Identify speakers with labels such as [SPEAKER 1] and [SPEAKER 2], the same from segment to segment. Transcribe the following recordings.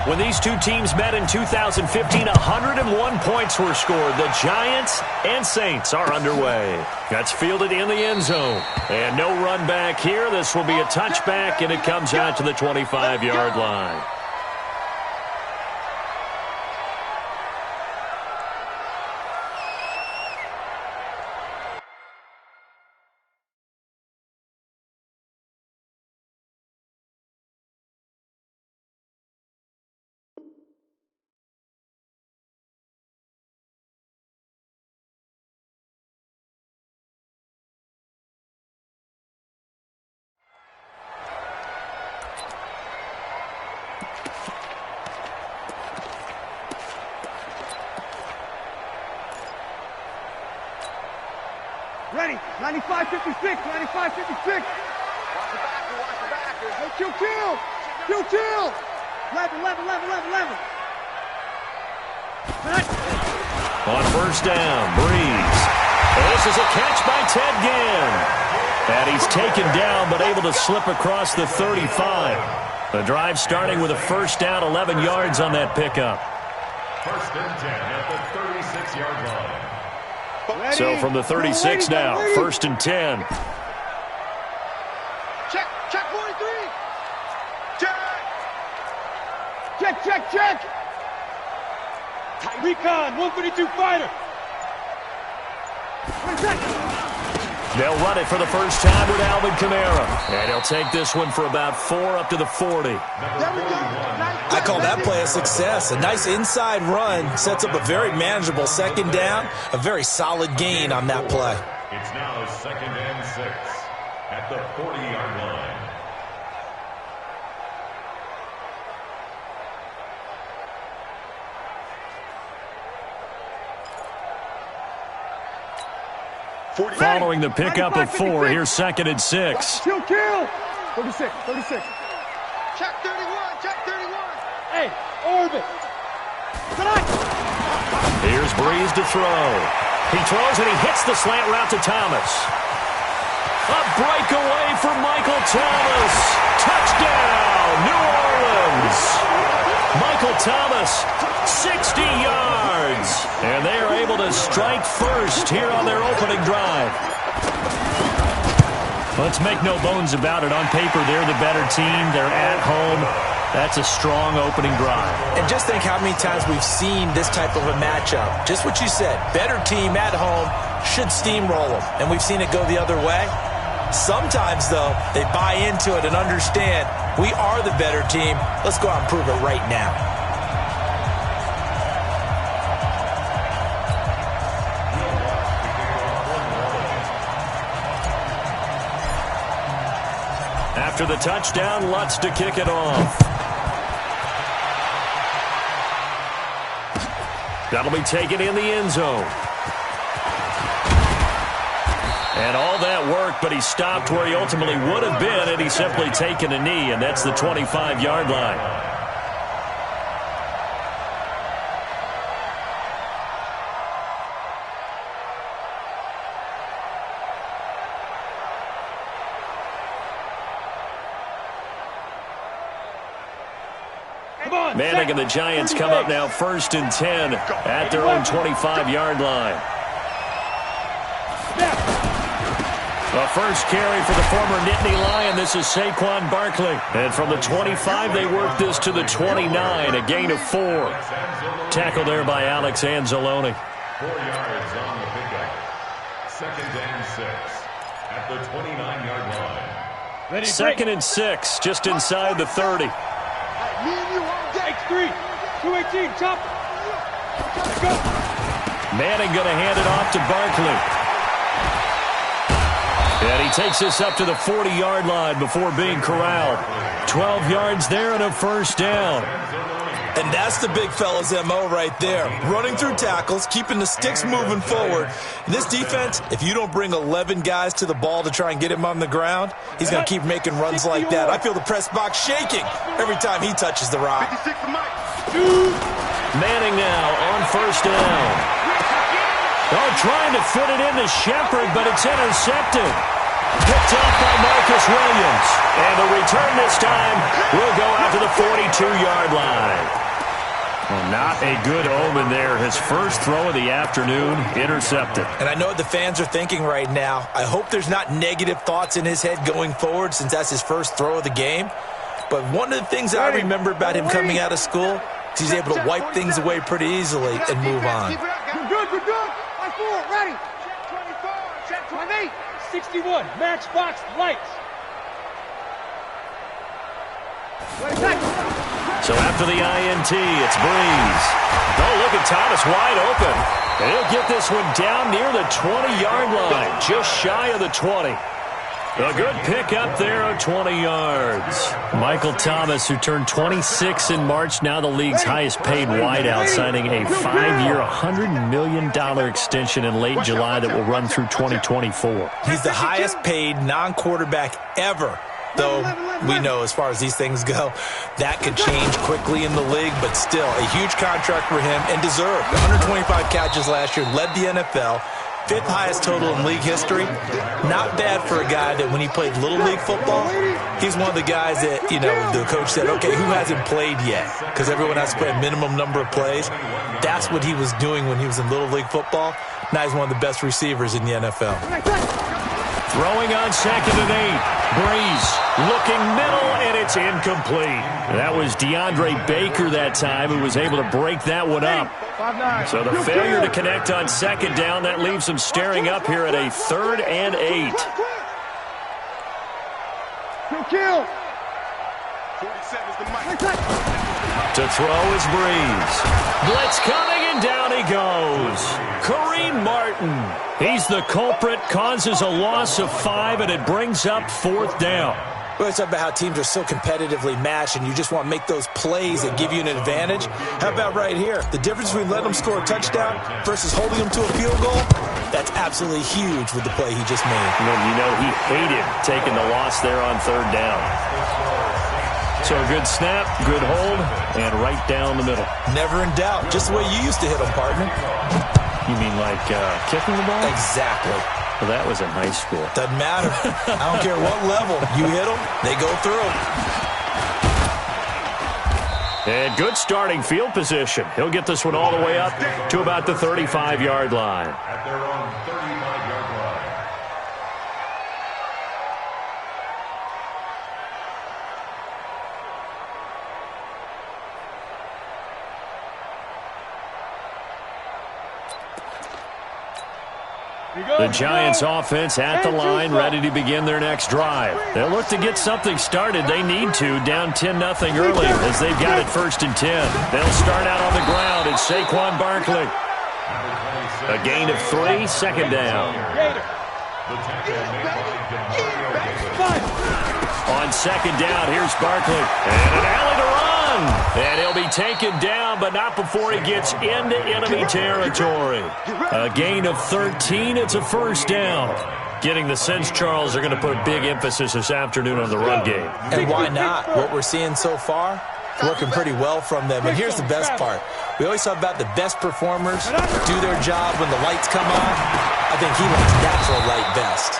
[SPEAKER 1] When these two teams met in 2015, 101 points were scored. The Giants and Saints are underway. That's fielded in the end zone. And no run back here. This will be a touchback, and it comes out to the 25-yard line.
[SPEAKER 2] Ready, 95-56, 95-56. Watch the backer, watch the backer. Hey, kill. 11.
[SPEAKER 1] On first down, Breeze. This is a catch by Ted Ginn. And he's taken down, but able to slip across the 35. The drive starting with a first down, 11 yards on that pickup.
[SPEAKER 3] First and 10 at the 36-yard line.
[SPEAKER 2] Ready.
[SPEAKER 1] So from the 36 now, first and 10.
[SPEAKER 2] Check 43. Check. Recon, 152 fighter.
[SPEAKER 1] They'll run it for the first time with Alvin Kamara. And he'll take this one for about 4 up to the 40.
[SPEAKER 4] I call that play a success. A nice inside run sets up a very manageable second down. A very solid gain on that play.
[SPEAKER 3] It's now second and 6 at the 40-yard line.
[SPEAKER 1] Following the pickup of 4, here's second and 6.
[SPEAKER 2] Kill. 36. Check 31. Hey, orbit. Tonight.
[SPEAKER 1] Here's Breeze to throw. He throws and he hits the slant route to Thomas. A breakaway for Michael Thomas. Touchdown, New Orleans. Michael Thomas, 60 yards. And they are able to strike first here on their opening drive. Let's make no bones about it. On paper, they're the better team. They're at home. That's a strong opening drive.
[SPEAKER 4] And just think how many times we've seen this type of a matchup. Just what you said. Better team at home should steamroll them. And we've seen it go the other way. Sometimes, though, they buy into it and understand we are the better team. Let's go out and prove it right now.
[SPEAKER 1] After the touchdown, Lutz to kick it off. That'll be taken in the end zone. And all that work, but he stopped where he ultimately would have been had he simply taken a knee, and that's the 25-yard line. Manning and the Giants come up now first and 10 at their own 25-yard line. A first carry for the former Nittany Lion. This is Saquon Barkley. And from the 25, they work this to the 29, a gain of 4. Tackle there by Alex Anzalone.
[SPEAKER 3] 4 yards on the pickup. Second and 6 at the 29-yard line.
[SPEAKER 1] Second and 6, just inside the 30.
[SPEAKER 2] X3, 218, chop. Go.
[SPEAKER 1] Manning going to hand it off to Barkley. And he takes this up to the 40-yard line before being corralled. 12 yards there and a first down.
[SPEAKER 4] And that's the big fella's MO right there. Running through tackles, keeping the sticks moving forward. In this defense, if you don't bring 11 guys to the ball to try and get him on the ground, he's going to keep making runs like that. I feel the press box shaking every time he touches the rock.
[SPEAKER 1] Manning now on first down. Oh, trying to fit it into Shepard, but it's intercepted. Picked off by Marcus Williams. And the return this time will go out to the 42-yard line. Well, not a good omen there. His first throw of the afternoon intercepted.
[SPEAKER 4] And I know what the fans are thinking right now. I hope there's not negative thoughts in his head going forward since that's his first throw of the game. But one of the things I remember about him coming out of school is he's able to wipe things away pretty easily and move on.
[SPEAKER 2] We're good, we're good. Line 4, ready. Check 24, check 28. 61, matchbox lights.
[SPEAKER 1] So after the INT, it's Breeze. Oh, look at Thomas wide open. And he'll get this one down near the 20-yard line, just shy of the 20. A good pick up there of 20 yards. Michael Thomas, who turned 26 in March, now the league's highest paid wideout, signing a 5-year, $100 million extension in late July that will run through 2024.
[SPEAKER 4] He's the highest paid non-quarterback ever. Though we know as far as these things go, that could change quickly in the league, but still a huge contract for him and deserved. 125 catches last year, led the NFL, 5th highest total in league history. Not bad for a guy that when he played Little League football, he's one of the guys that, you know, the coach said, okay, who hasn't played yet? Because everyone has to play a minimum number of plays. That's what he was doing when he was in Little League football. Now he's one of the best receivers in the NFL.
[SPEAKER 1] Throwing on 2nd and 8. Breeze looking middle, and it's incomplete. That was DeAndre Baker that time who was able to break that one up. So the failure to connect on 2nd down, that leaves him staring up here at a 3rd and 8.
[SPEAKER 2] Kill.
[SPEAKER 1] To throw is Breeze. Blitz coming, and down he goes. Kareem Martin. He's the culprit, causes a loss of 5, and it brings up 4th down.
[SPEAKER 4] We always talk about how teams are so competitively matched, and you just want to make those plays that give you an advantage. How about right here? The difference between letting them score a touchdown versus holding them to a field goal, that's absolutely huge with the play he just made.
[SPEAKER 1] You know, he hated taking the loss there on 3rd down. So a good snap, good hold, and right down the middle.
[SPEAKER 4] Never in doubt. Just the way you used to hit them, partner.
[SPEAKER 1] You mean like kicking the ball?
[SPEAKER 4] Exactly.
[SPEAKER 1] Well, that was in high school.
[SPEAKER 4] Doesn't matter. I don't care what level. You hit them, they go through.
[SPEAKER 1] And good starting field position. He'll get this one all the way up to about the 35-yard line.
[SPEAKER 3] At their own 35-yard line.
[SPEAKER 1] The Giants offense at the line, ready to begin their next drive. They'll look to get something started. They need to, down 10-0 early as they've got it 1st and 10. They'll start out on the ground. It's Saquon Barkley. A gain of 3, 2nd down. On 2nd down, here's Barkley. And an alley to run. And he'll be taken down, but not before he gets into enemy territory. A gain of 13. It's a 1st down. Getting the sense, Charles, are going to put a big emphasis this afternoon on the run game.
[SPEAKER 4] And why not? What we're seeing so far, working pretty well from them. And here's the best part. We always talk about the best performers do their job when the lights come on. I think he likes natural light best.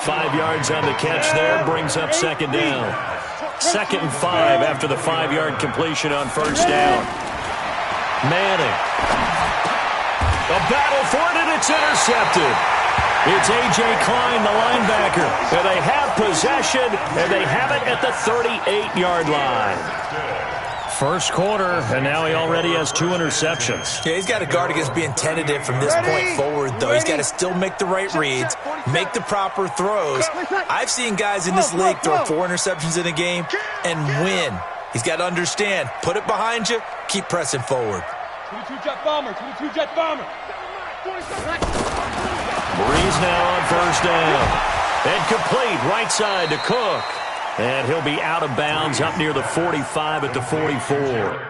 [SPEAKER 1] 5 yards on the catch there, brings up 2nd down. 2nd and 5 after the 5-yard completion on 1st down. Manning. A battle for it, and it's intercepted. It's A.J. Klein, the linebacker. And they have possession, and they have it at the 38-yard line. First quarter, and now he already has 2 interceptions.
[SPEAKER 4] Yeah, he's got to guard against being tentative from this point forward, though. He's got to still make the right reads, make the proper throws. I've seen guys in this league throw 4 interceptions in a game and win. He's got to understand, put it behind you, keep pressing forward.
[SPEAKER 2] 22 jet bomber, 22 jet bomber.
[SPEAKER 1] Breeze now on 1st down. And complete right side to Cook. And he'll be out of bounds up near the 45 at the 44.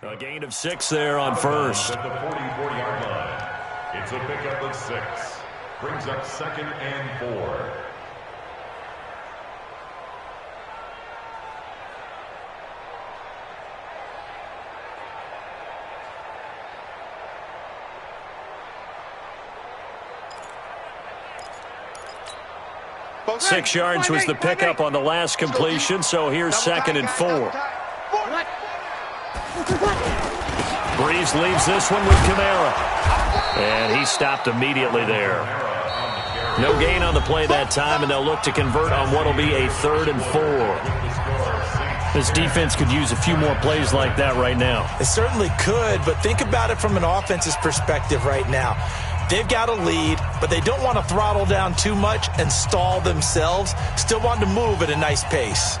[SPEAKER 1] A gain of 6 there on first.
[SPEAKER 3] At the 44-yard line. It's a pickup of 6. Brings up 2nd and 4.
[SPEAKER 1] Both 6 yards was the pickup on the last completion, so here's 2nd and 4. Breeze leaves this one with Kamara. And he stopped immediately there. No gain on the play that time, and they'll look to convert on what will be a 3rd and 4. This defense could use a few more plays like that right now.
[SPEAKER 4] It certainly could, but think about it from an offense's perspective right now. They've got a lead, but they don't want to throttle down too much and stall themselves. Still want to move at a nice pace.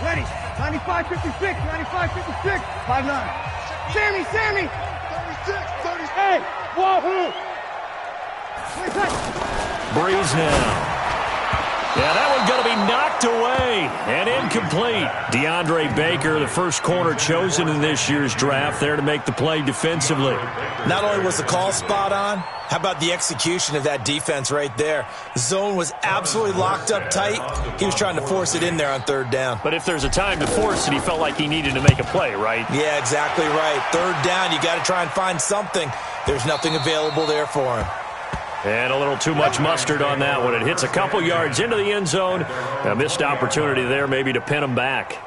[SPEAKER 2] Ready. 95-56. 95-56. 5-9. Sammy. 36. 36. Hey, wahoo.
[SPEAKER 1] Breeze now. Yeah, that one's going to be knocked away and incomplete. DeAndre Baker, the first corner chosen in this year's draft, there to make the play defensively.
[SPEAKER 4] Not only was the call spot on, how about the execution of that defense right there? The zone was absolutely locked up tight. He was trying to force it in there on 3rd down.
[SPEAKER 1] But if there's a time to force it, he felt like he needed to make a play, right?
[SPEAKER 4] Yeah, exactly right. 3rd down, you got to try and find something. There's nothing available there for him.
[SPEAKER 1] And a little too much mustard on that one. It hits a couple yards into the end zone. A missed opportunity there maybe to pin him back.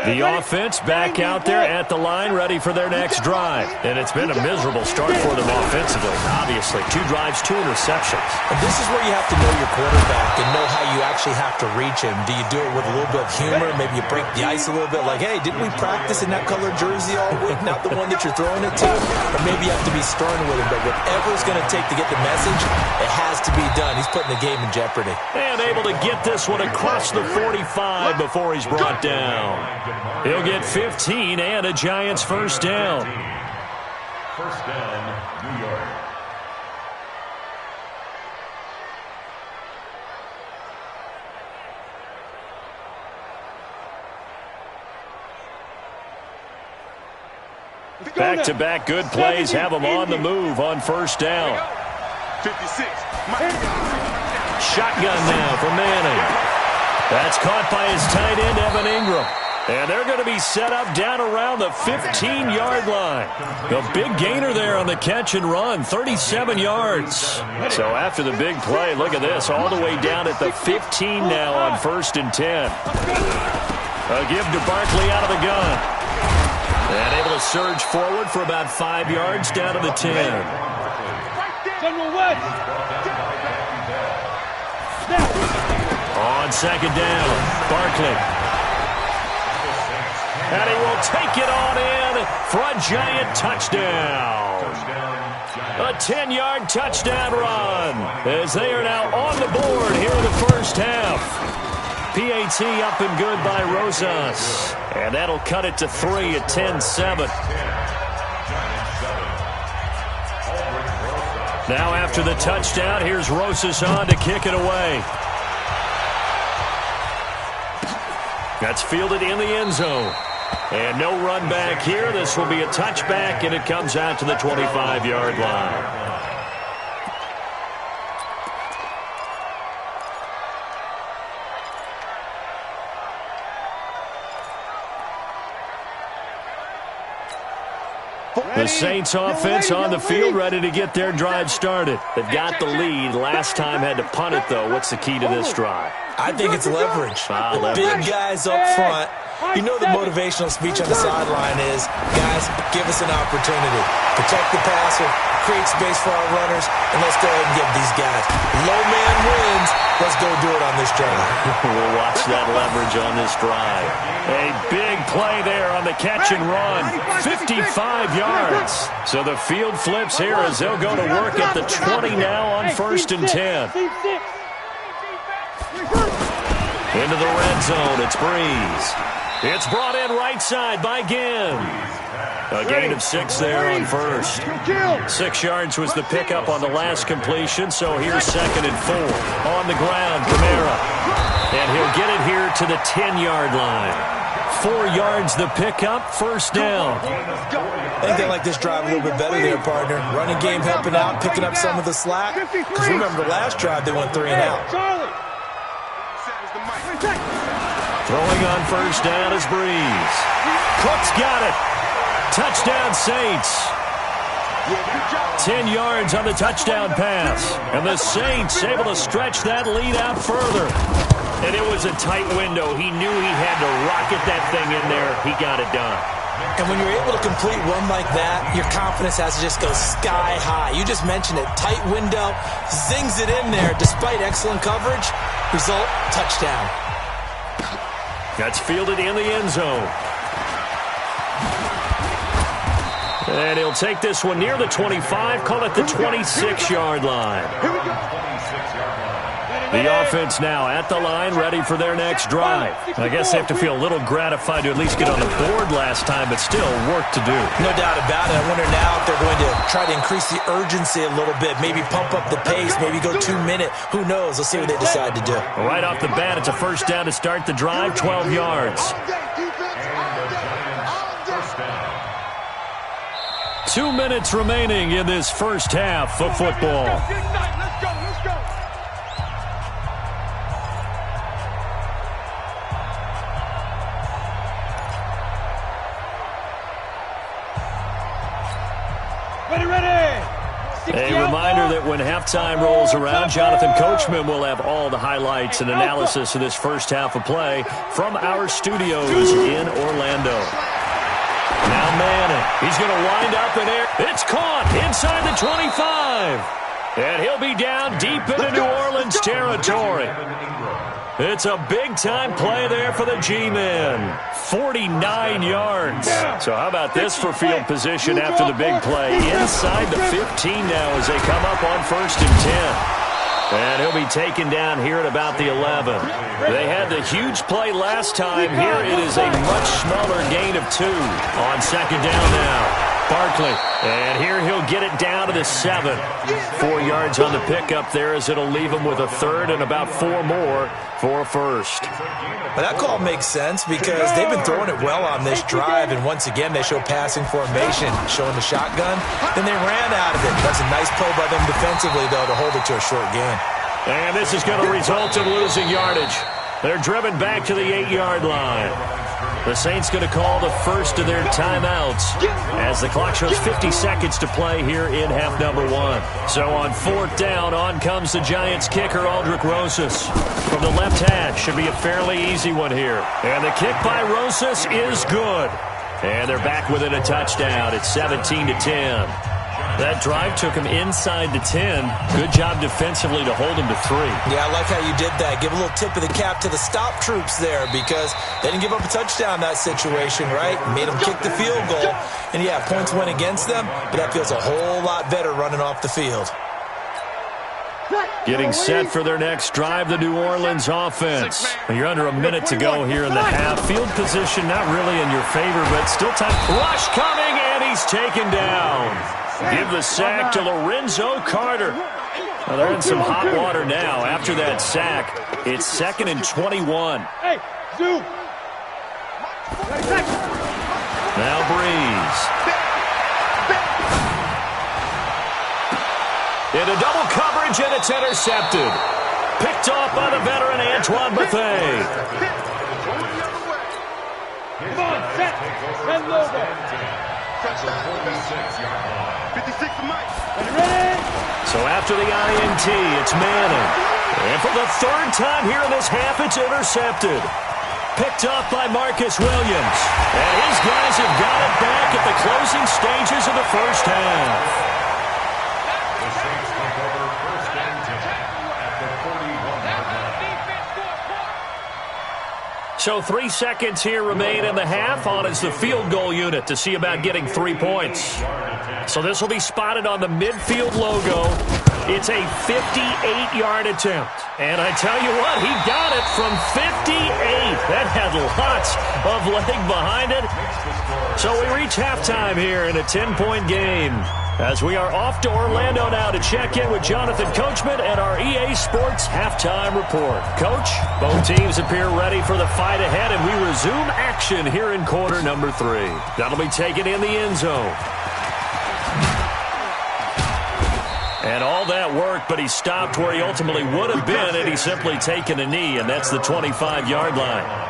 [SPEAKER 1] The offense back out there at the line, ready for their next drive. And it's been a miserable start for them offensively, obviously. 2 drives, 2 interceptions.
[SPEAKER 4] And this is where you have to know your quarterback and know how you actually have to reach him. Do you do it with a little bit of humor? Maybe you break the ice a little bit like, hey, didn't we practice in that colored jersey all week? Not the one that you're throwing it to? Or maybe you have to be stern with him. But whatever it's going to take to get the message, it has to be done. He's putting the game in jeopardy.
[SPEAKER 1] And able to get this one across the 45 before he's brought down. He'll get 15 and a Giants first down.
[SPEAKER 3] First down, New York.
[SPEAKER 1] Back-to-back good plays have them on the move on first down.
[SPEAKER 2] 56.
[SPEAKER 1] Shotgun now for Manning. That's caught by his tight end, Evan Ingram. And they're going to be set up down around the 15-yard line. A big gainer there on the catch and run, 37 yards. So after the big play, look at this, all the way down at the 15 now on 1st and 10. A give to Barkley out of the gun. And able to surge forward for about 5 yards down to the 10.
[SPEAKER 2] General West.
[SPEAKER 1] On 2nd down, Barkley. And he will take it on in for a Giant touchdown. A 10-yard touchdown run as they are now on the board here in the first half. PAT up and good by Rosas. And that'll cut it to 3 at 10-7. Now after the touchdown, here's Rosas on to kick it away. That's fielded in the end zone. And no run back here. This will be a touchback, and it comes out to the 25-yard line. The Saints offense on the field, ready to get their drive started. They've got the lead. Last time had to punt it, though. What's the key to this drive?
[SPEAKER 4] I think it's leverage. The big guys up front. You know the motivational speech on the sideline is, guys, give us an opportunity. Protect the passer, create space for our runners, and let's go ahead and give these guys. Low man wins. Let's go do it on this drive.
[SPEAKER 1] We'll watch that leverage on this drive. A big play there on the catch and run. 55 yards. So the field flips here as they'll go to work at the 20 now on 1st and 10. Into the red zone, it's Breeze. It's brought in right side by Ginn. A gain of 6 there on first. 6 yards was the pickup on the last completion, so here's 2nd and 4. On the ground, Kamara. And he'll get it here to the 10-yard line. 4 yards the pickup, first down.
[SPEAKER 4] I think they like this drive a little bit better there, partner. Running game helping out, picking up some of the slack. Because remember, the last drive they went 3 and out.
[SPEAKER 1] Throwing on first down is Breeze. Cook's got it. Touchdown Saints. 10 yards on the touchdown pass. And the Saints able to stretch that lead out further. And it was a tight window. He knew he had to rocket that thing in there. He got it done.
[SPEAKER 4] And when you're able to complete one like that, your confidence has to just go sky high. You just mentioned it. Tight window, zings it in there despite excellent coverage. Result, touchdown.
[SPEAKER 1] That's fielded in the end zone. And he'll take this one near the 25, call it the 26-yard line. The offense now at the line, ready for their next drive. I guess they have to feel a little gratified to at least get on the board last time, but still work to do.
[SPEAKER 4] No doubt about it. I wonder now if they're going to try to increase the urgency a little bit, maybe pump up the pace, maybe go 2 minute. Who knows? Let's see what they decide to do.
[SPEAKER 1] Right off the bat, it's a first down to start the drive, 12 yards. 2 minutes remaining in this first half of football. A reminder that when halftime rolls around, Jonathan Coachman will have all the highlights and analysis of this first half of play from our studios in Orlando. Now Manning, he's going to wind up in air. It's caught inside the 25. And he'll be down deep into New Orleans territory. It's a big-time play there for the G-men. 49 yards. So how about this for field position after the big play? Inside the 15 now as they come up on 1st and 10. And he'll be taken down here at about the 11. They had the huge play last time. Here it is a much smaller gain of 2 on 2nd down now. Barkley, and here he'll get it down to the 7. 4 yards on the pickup there as it'll leave him with a 3rd and about 4 more for a first.
[SPEAKER 4] But that call makes sense because they've been throwing it well on this drive, and once again they show passing formation, showing the shotgun. Then they ran out of it. That's a nice play by them defensively, though, to hold it to a short gain.
[SPEAKER 1] And this is going to result in losing yardage. They're driven back to the 8-yard line. The Saints going to call the first of their timeouts as the clock shows 50 seconds to play here in half number 1. So on 4th down, on comes the Giants kicker, Aldrick Rosas. From the left hash, should be a fairly easy one here. And the kick by Rosas is good. And they're back within a touchdown. It's 17-10. That drive took him inside the 10. Good job defensively to hold him to 3.
[SPEAKER 4] Yeah, I like how you did that. Give a little tip of the cap to the stop troops there because they didn't give up a touchdown in that situation, right? Made them kick the field goal. And, yeah, points went against them, but that feels a whole lot better running off the field.
[SPEAKER 1] Getting set for their next drive, the New Orleans offense. You're under a minute to go here in the half. Field position not really in your favor, but still time. Rush coming, and he's taken down. Give the sack to Lorenzo Carter. Well, they're in some hot water now. After that sack, it's 2nd and 21.
[SPEAKER 2] Hey, Zoo.
[SPEAKER 1] Now Breeze. Into double coverage, and it's intercepted. Picked off by the veteran Antoine Bethea.
[SPEAKER 2] Come on, set. Red logo.
[SPEAKER 3] 56 to Mike.
[SPEAKER 1] So after the INT, it's Manning. And for the 3rd time here in this half, it's intercepted. Picked off by Marcus Williams. And his guys have got it back at the closing stages of the first half.
[SPEAKER 3] The Saints take over 1st and 10 at the 41-yard line.
[SPEAKER 1] So 3 seconds here remain in the half. On is the field goal unit to see about getting 3 points. So this will be spotted on the midfield logo. It's a 58-yard attempt. And I tell you what, he got it from 58. That had lots of leg behind it. So we reach halftime here in a 10-point game. As we are off to Orlando now to check in with Jonathan Coachman and our EA Sports Halftime Report. Coach, both teams appear ready for the fight ahead, and we resume action here in quarter number 3. That'll be taken in the end zone. And all that work, but he stopped where he ultimately would have been had he simply taken a knee, and that's the 25-yard line.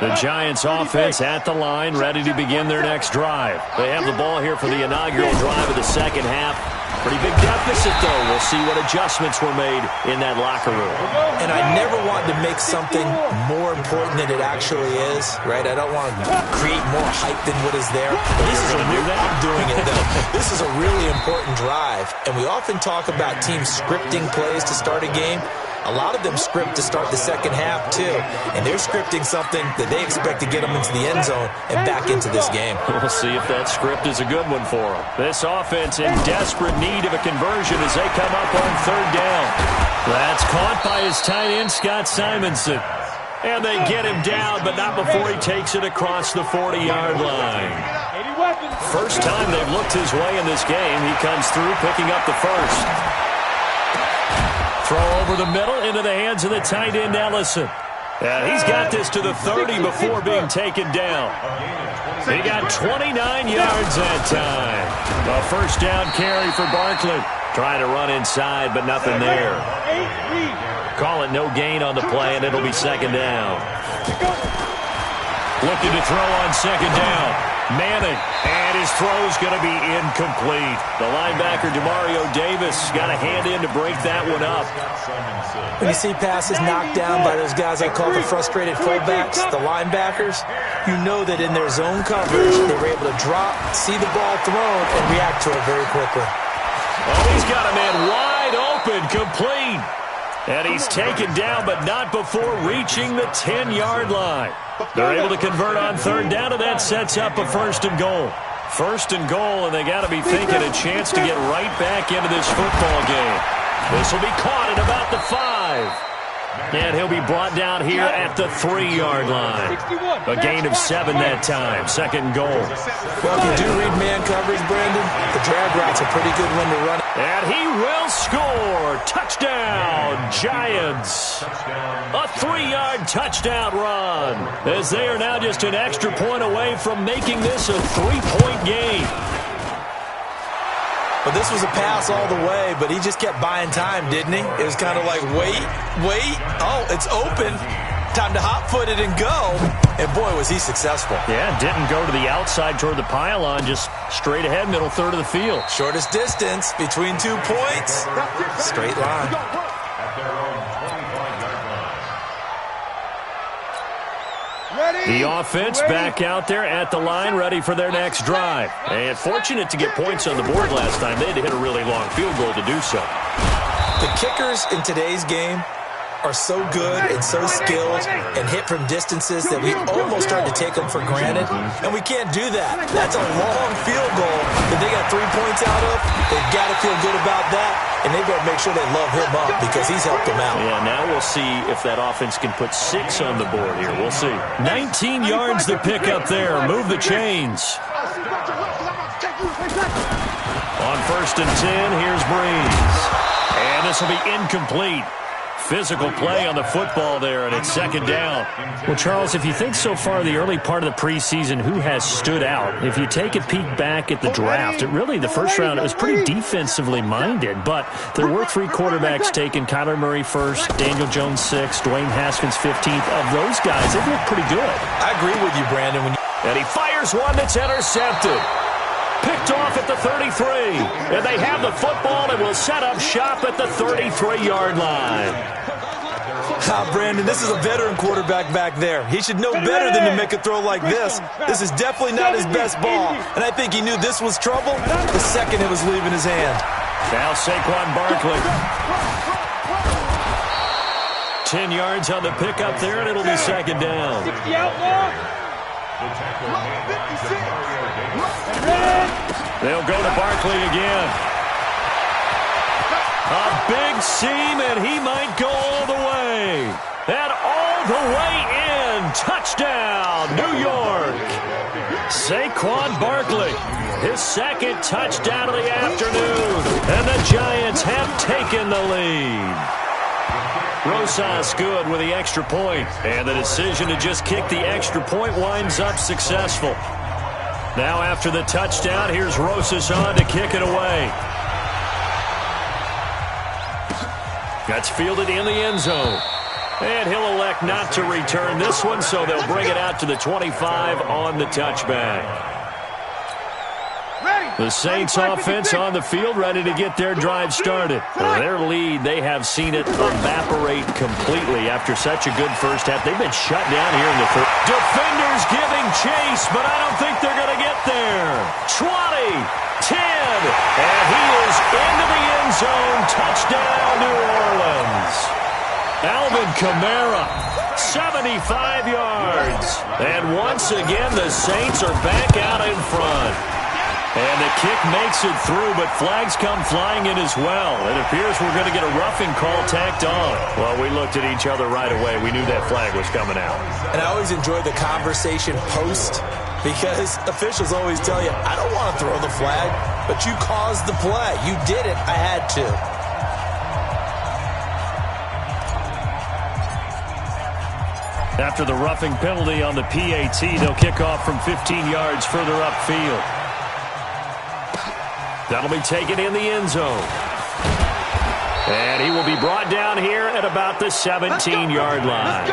[SPEAKER 1] The Giants offense at the line, ready to begin their next drive. They have the ball here for the inaugural drive of the second half. Pretty big deficit, though. We'll see what adjustments were made in that locker room.
[SPEAKER 4] And I never want to make something more important than it actually is, right? I don't want to create more hype than what is there. But this is a real, I'm doing it, though. This is a really important drive. And we often talk about teams scripting plays to start a game. A lot of them script to start the second half, too. And they're scripting something that they expect to get them into the end zone and back into this game.
[SPEAKER 1] We'll see if that script is a good one for them. This offense in desperate need of a conversion as they come up on third down. That's caught by his tight end, Scott Simonson. And they get him down, but not before he takes it across the 40-yard line. First time they've looked his way in this game. He comes through picking up the first. Throw over the middle into the hands of the tight end, Ellison. He's got this to the 30 before being taken down. He got 29 yards that time. A first down carry for Barkley. Trying to run inside, but nothing there. Call it no gain on the play, and it'll be second down. Looking to throw on second down. Manning, and his throw's going to be incomplete. The linebacker, Demario Davis, got a hand in to break that one up.
[SPEAKER 4] When you see passes knocked down by those guys I call the frustrated fullbacks, the linebackers, you know that in their zone coverage, they were able to drop, see the ball thrown, and react to it very quickly.
[SPEAKER 1] Oh, he's got a man wide open, complete. And he's taken down, but not before reaching the 10-yard line. They're able to convert on third down, and that sets up a first and goal. First and goal, and they got to be thinking a chance to get right back into this football game. This will be caught at about the 5. And he'll be brought down here at the 3-yard line. A gain of 7 that time. Second goal.
[SPEAKER 4] Well, if you do read man coverage, Brandon, the drag route's a pretty good one to run.
[SPEAKER 1] And he will score. Touchdown, Giants. A 3-yard touchdown run. As they are now just an extra point away from making this a 3-point game.
[SPEAKER 4] But this was a pass all the way, but he just kept buying time, didn't he? It was kind of like, wait. Oh, it's open. Time to hot-foot it and go. And, boy, was he successful.
[SPEAKER 1] Yeah, didn't go to the outside toward the pylon, just straight ahead, middle third of the field.
[SPEAKER 4] Shortest distance between 2 points. Straight line.
[SPEAKER 1] The offense back out there at the line, ready for their next drive. And fortunate to get points on the board last time. They had to hit a really long field goal to do so.
[SPEAKER 4] The kickers in today's game are so good and so skilled and hit from distances that we almost start to take them for granted. And we can't do that. That's a long field goal that they got 3 points out of. They've got to feel good about that. And they better make sure they love him up because he's helped them out.
[SPEAKER 1] Yeah, now we'll see if that offense can put 6 on the board here. We'll see. 19 yards to pick up there. Move the chains. On first and 10, here's Breeze. And this will be incomplete. Physical play on the football there, and it's second down. Well, Charles, if you think so far the early part of the preseason, who has stood out? If you take a peek back at the draft, the first round, it was pretty defensively minded, but there were 3 quarterbacks taken. Kyler Murray first, Daniel Jones 6th, Dwayne Haskins 15th. Of those guys, they look pretty good.
[SPEAKER 4] I agree with you, Brandon.
[SPEAKER 1] And he fires one that's intercepted. Picked off at the 33. And they have the football and will set up shop at the 33-yard line.
[SPEAKER 4] Brandon, this is a veteran quarterback back there. He should know better than to make a throw like this. This is definitely not his best ball. And I think he knew this was trouble the second it was leaving his hand.
[SPEAKER 1] Now Saquon Barkley. 10 yards on the pickup there, and it'll be second down.
[SPEAKER 2] 60 outlaw.
[SPEAKER 3] The tackle made by Demario Davis.
[SPEAKER 1] They'll go to Barkley again. A big seam, and he might go all the way. And all the way in. Touchdown, New York. Saquon Barkley, his second touchdown of the afternoon. And the Giants have taken the lead. Rosas good with the extra point. And the decision to just kick the extra point winds up successful. Now after the touchdown, here's Rosas on to kick it away. That's fielded in the end zone. And he'll elect not to return this one, so they'll bring it out to the 25 on the touchback. The Saints offense on the field, ready to get their drive started. Their lead, they have seen it evaporate completely after such a good first half. They've been shut down here in the third. Defenders giving chase, but I don't think they're going to get there. 20, 10, and he is into the end zone. Touchdown, New Orleans. Alvin Kamara, 75 yards. And once again, the Saints are back out in front. And the kick makes it through, but flags come flying in as well. It appears we're going to get a roughing call tacked on. Well, we looked at each other right away. We knew that flag was coming out.
[SPEAKER 4] And I always enjoy the conversation post because officials always tell you, I don't want to throw the flag, but you caused the play. You did it. I had to.
[SPEAKER 1] After the roughing penalty on the PAT, they'll kick off from 15 yards further upfield. That'll be taken in the end zone. And he will be brought down here at about the 17-yard line.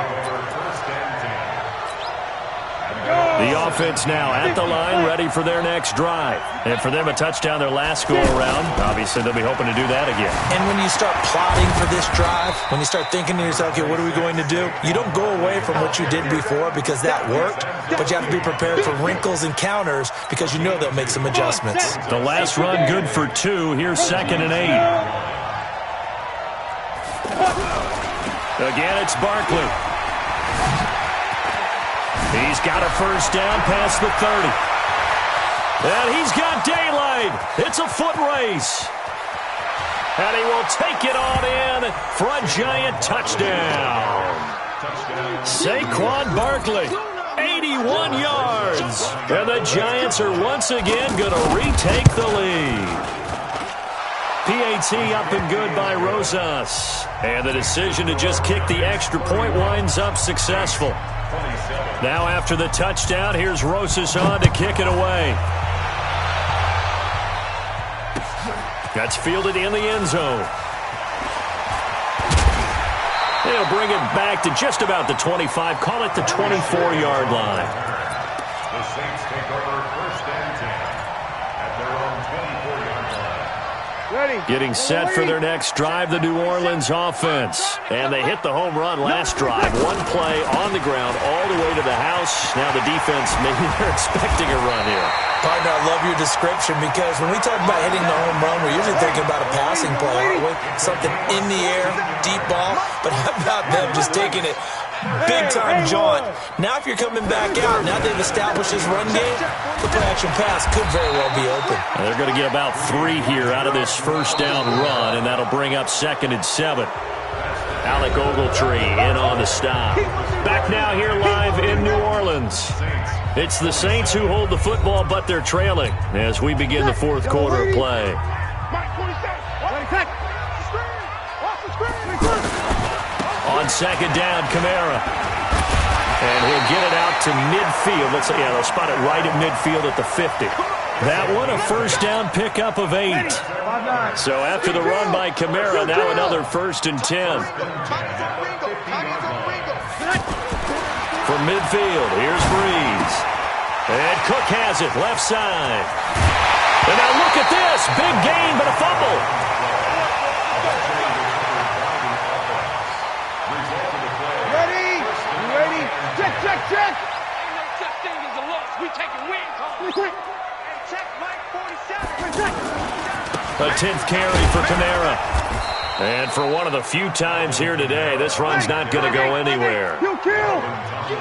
[SPEAKER 1] The offense now at the line, ready for their next drive. And for them, a touchdown their last go-around. Obviously, they'll be hoping to do that again.
[SPEAKER 4] And when you start plotting for this drive, when you start thinking to yourself, okay, what are we going to do? You don't go away from what you did before because that worked, but you have to be prepared for wrinkles and counters because you know they'll make some adjustments.
[SPEAKER 1] The last run good for 2. Here's 2nd and 8. Again, it's Barkley. He's got a first down past the 30. And he's got daylight. It's a foot race. And he will take it on in for a Giant touchdown. Saquon Barkley, 81 yards. And the Giants are once again going to retake the lead. PAT up and good by Rosas. And the decision to just kick the extra point winds up successful. Now after the touchdown, here's Rosas on to kick it away. That's fielded in the end zone. They'll bring it back to just about the 25. Call it the 24-yard line.
[SPEAKER 3] The Saints take over 1st and 10 at their own 24-yard line.
[SPEAKER 1] Getting set for their next drive, the New Orleans offense. And they hit the home run last drive. One play on the ground all the way to the house. Now the defense, maybe they're expecting a run here.
[SPEAKER 4] Partner, I love your description because when we talk about hitting the home run, we're usually thinking about a passing play, aren't we? Something in the air, deep ball. But how about them just taking it big-time jaunt? Now if you're coming back out, now they've established this run game, the play-action pass could very well be open.
[SPEAKER 1] They're going to get about 3 here out of this first down run, and that'll bring up 2nd and 7. Alec Ogletree in on the stop. Back now here live in New Orleans. It's the Saints who hold the football, but they're trailing as we begin the 4th quarter of play. On 2nd down, Kamara. And he'll get it out to midfield. Let's say, yeah, they'll spot it right at midfield at the 50. That one, a first down pickup of 8. So after the run by Kamara, now another 1st and 10. From midfield, here's Breeze. And Cook has it, left side. And now look at this. Big gain, but a fumble.
[SPEAKER 2] Ready? Check. No such thing as a loss. We taking wins home. Check Mike 47.
[SPEAKER 1] A 10th carry for Kamara. And for one of the few times here today, this run's not going to go anywhere.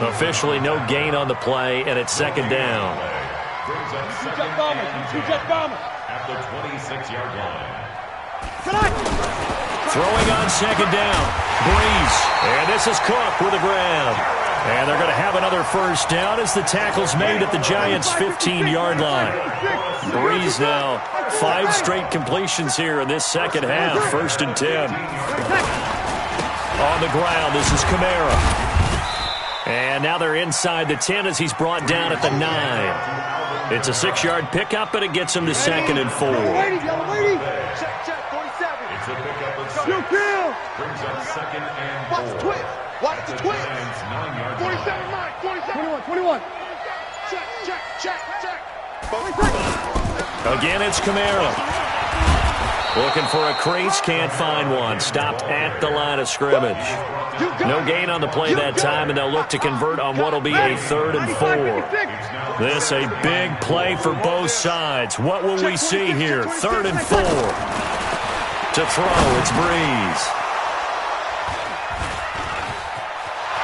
[SPEAKER 1] Officially no gain on the play, and it's second down.
[SPEAKER 3] At the 26-yard line.
[SPEAKER 1] Throwing on second down. Breeze. And this is Cook with the grab. And they're going to have another first down as the tackle's made at the Giants' 15-yard line. Breeze now 5 straight completions here in this second half. 1st and 10. On the ground, this is Kamara. And now they're inside the 10 as he's brought down at the 9. It's a 6-yard pickup, but it gets him to 2nd and 4.
[SPEAKER 3] It's a pickup of 6. Brings up 2nd and 4.
[SPEAKER 2] Watch the twist. Watch the twist.
[SPEAKER 3] 9-yard
[SPEAKER 2] 47, Mike. 47. 21. Check.
[SPEAKER 1] Again, it's Kamara. Looking for a crease, can't find one. Stopped at the line of scrimmage. No gain on the play that time, and they'll look to convert on what will be a 3rd and 4. This a big play for both sides. What will we see here? 3rd and 4. To throw, it's Breeze.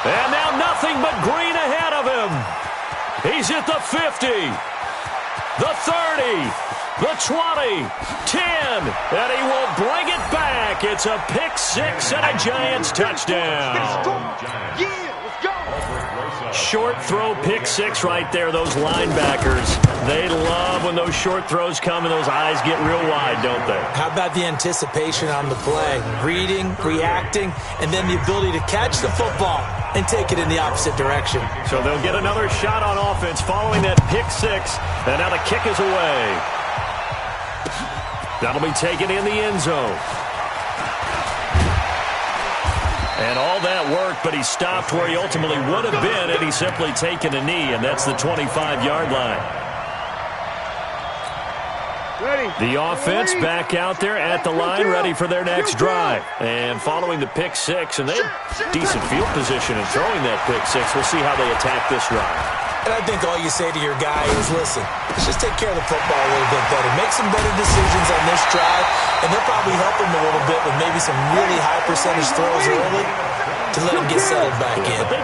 [SPEAKER 1] And now nothing but green ahead of him. He's at the 50, the 30, the 20, 10, and he will bring it back. It's a pick 6 and a Giants touchdown. Short throw, pick 6 right there. Those linebackers, they love when those short throws come and those eyes get real wide, don't they?
[SPEAKER 4] How about the anticipation on the play? Reading, reacting, and then the ability to catch the football and take it in the opposite direction.
[SPEAKER 1] So they'll get another shot on offense following that pick 6, and now the kick is away. That'll be taken in the end zone. And all that work, but he stopped where he ultimately would have been had he simply taken a knee, and that's the 25-yard line. The offense back out there at the line, ready for their next drive. And following the pick 6, and they have decent field position in throwing that pick 6. We'll see how they attack this drive.
[SPEAKER 4] And I think all you say to your guy is, listen, let's just take care of the football a little bit better. Make some better decisions on this drive, and they'll probably help him a little bit with maybe some really high percentage throws early to let him get settled back in.
[SPEAKER 1] But they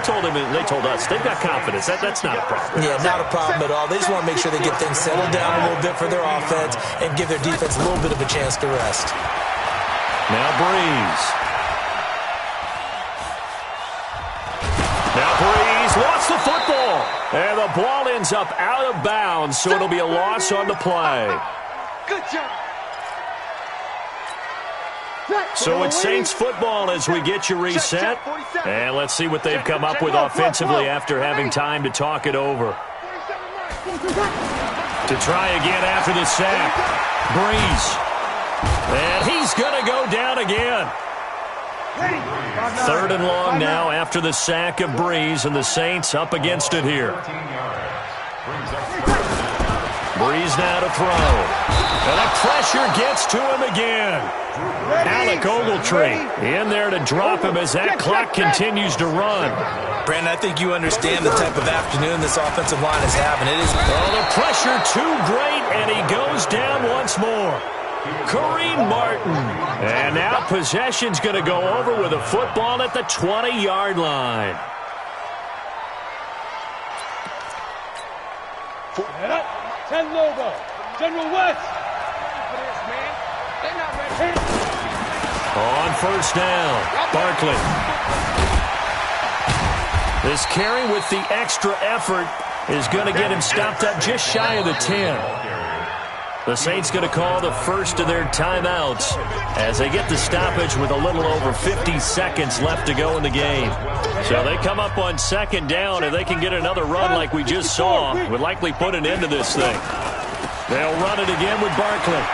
[SPEAKER 1] told us, they've got confidence. That's not a problem.
[SPEAKER 4] Yeah, not a problem at all. They just want to make sure they get things settled down a little bit for their offense and give their defense a little bit of a chance to rest.
[SPEAKER 1] Now Breeze. Lost the football. And the ball ends up out of bounds, so it'll be a loss on the play.
[SPEAKER 2] Good job.
[SPEAKER 1] So it's Saints football as we get you reset. And let's see what they've come up with offensively after having time to talk it over. To try again after the sack. Breeze. And he's going to go down again. 3rd and long now after the sack of Breeze, and the Saints up against it here. Breeze now to throw. And the pressure gets to him again. Alec Ogletree in there to drop him as that clock continues to run.
[SPEAKER 4] Brandon, I think you understand the type of afternoon this offensive line is having. It is.
[SPEAKER 1] Well, the pressure too great, and he goes down once more. Kareem Martin. And now possession's going to go over with a football at the 20-yard line.
[SPEAKER 2] Ten Lobo. General West.
[SPEAKER 1] On first down, Barkley. This carry with the extra effort is going to get him stopped up just shy of the 10. The Saints going to call the first of their timeouts as they get the stoppage with a little over 50 seconds left to go in the game. So they come up on second down, and they can get another run like we just saw. Would likely put an end to this thing. They'll run it again with Barkley.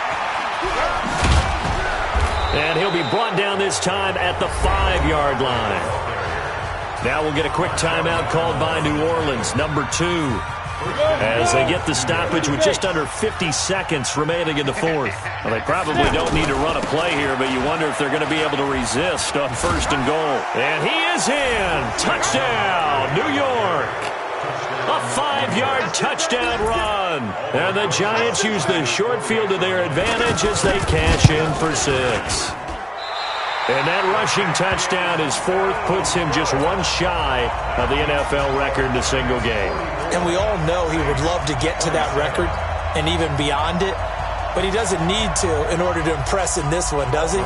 [SPEAKER 1] And he'll be brought down this time at the 5-yard line. Now we'll get a quick timeout called by New Orleans, number 2. As they get the stoppage with just under 50 seconds remaining in the 4th. Well, they probably don't need to run a play here, but you wonder if they're going to be able to resist on 1st and goal. And he is in. Touchdown, New York. A 5-yard touchdown run. And the Giants use the short field to their advantage as they cash in for 6. And that rushing touchdown, his fourth, puts him just one shy of the NFL record in a single game.
[SPEAKER 4] And we all know he would love to get to that record and even beyond it, but he doesn't need to in order to impress in this one, does he?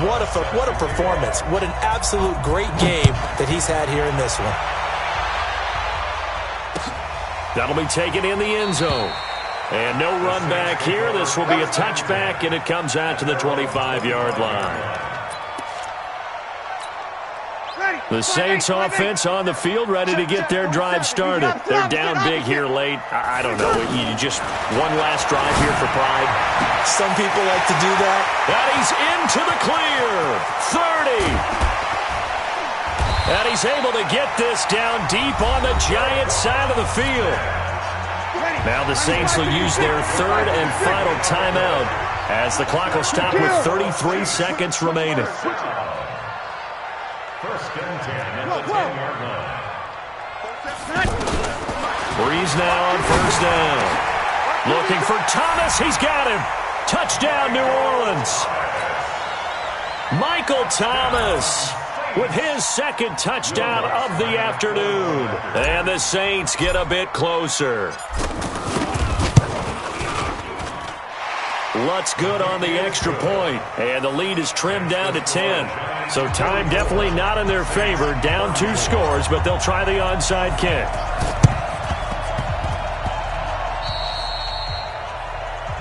[SPEAKER 4] What a performance. What an absolute great game that he's had here in this one.
[SPEAKER 1] That'll be taken in the end zone. And no run back here. This will be a touchback, and it comes out to the 25-yard line. The Saints offense on the field, ready to get their drive started. They're down big here late. I don't know. You just one last drive here for pride.
[SPEAKER 4] Some people like to do that.
[SPEAKER 1] And he's into the clear. 30. And he's able to get this down deep on the Giants side of the field. Now the Saints will use their third and final timeout as the clock will stop with 33 seconds remaining.
[SPEAKER 3] First and 10 at the 10-yard line.
[SPEAKER 1] Breeze now on first down. Looking for Thomas. He's got him. Touchdown, New Orleans. Michael Thomas with his second touchdown of the afternoon. And the Saints get a bit closer. Lutz good on the extra point, and the lead is trimmed down to 10. So time definitely not in their favor. Down 2 scores, but they'll try the onside kick.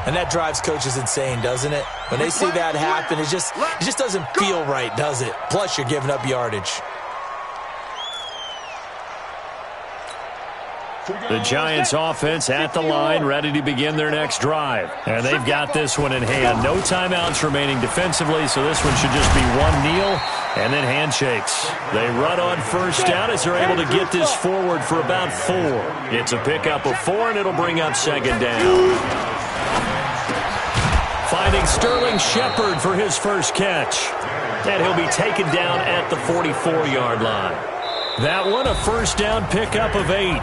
[SPEAKER 4] And that drives coaches insane, doesn't it? When they see that happen, it just doesn't feel right, does it? Plus, you're giving up yardage.
[SPEAKER 1] The Giants offense at the line, ready to begin their next drive. And they've got this one in hand. No timeouts remaining defensively, so this one should just be one kneel and then handshakes. They run on first down as they're able to get this forward for about 4. It's a pickup of 4, and it'll bring up second down. Finding Sterling Shepard for his first catch. And he'll be taken down at the 44-yard line. That one, a first down pickup of 8.